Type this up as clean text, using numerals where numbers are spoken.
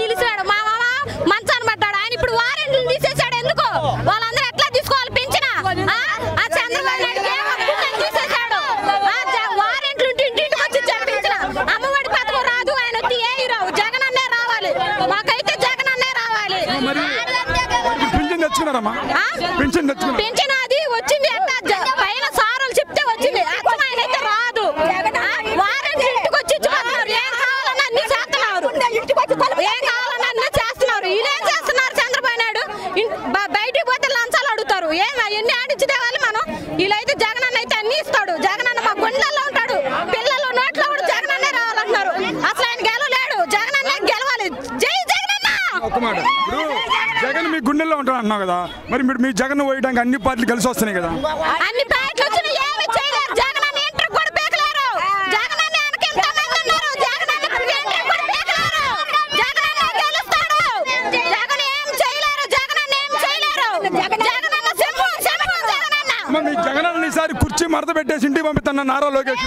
నిలిచాడు, మా మామ మంచాన్ని పడ్డాడు. ఆయన ఇప్పుడు వారెంట్లు తీసేశాడు. ఎందుకు వాళ్ళందరూ ఎట్లా తీసుకోవాలి పెంచిన? ఆ చంద్రబాబు నాయుడు తీసేశాడు. వారెంట్లు ఇంటింటికి వచ్చి చెప్పించిన అమ్మఒడి పథకం రాదు, ఆయన వచ్చి ఏ రావు, జగన్ అన్నే రావాలి. మాకైతే జగన్ అన్నే రావాలి. పింఛన్ అది వచ్చింది పైన సారులు చెప్తే వచ్చింది, ఆయన అయితే రాదు. వారెంట్లు ఇంటికి వచ్చి ఇచ్చిపోతున్నారు. ఏం కావాలన్నా అన్ని చేస్తున్నారు, ఏం కావాలన్నా అన్ని చేస్తున్నారు. ఇదేం చేస్తున్నారు చంద్రబాబు నాయుడు? బయటికి పోతే లంచాలు అడుగుతారు. ఏం ఎన్ని ఆడించి తేవాలి మనం? వీళ్ళైతే జగన్ అన్న అయితే అన్ని ఇస్తాడు. జగన్ అన్న మా గుండెల్లో ఉంటాడు. పిల్లలు నోట్లో కూడా జగన్ అన్నే రావాలంటున్నారు. అసలు ఆయన గెలవలేడు, జగన్ అన్నే గెలవాలి. జై జగన్ అన్న. జగన్ మీ గుండెల్లో ఉంటాడు అన్నావు కదా, మరి మీ జగన్ పోయడానికి అన్ని పార్టీలు కలిసి వస్తున్నాయి కదా? అన్ని పార్టీలు వచ్చినా ఏమి చేయలేరు. జగన్ అన్న ఎంట్రీ కూడా పీకలేరు. జగన్ అన్న వెనక ఎంతమంది ఉన్నారు? జగన్ అన్న ఎంట్రీ కూడా పీకలేరు. జగన్ అన్న గెలుస్తాడు. జగన్ ఏం చేయలేరు. జగన్ అన్న ఏం చేయలేరు. జగన్ అన్న సింహం జగన్ అన్న. మీ జగన్ అన్న ఈసారి కుర్చీ మడత పెట్టేసి ఇంటికి పంపిస్తున్నా నారా లోకేష్.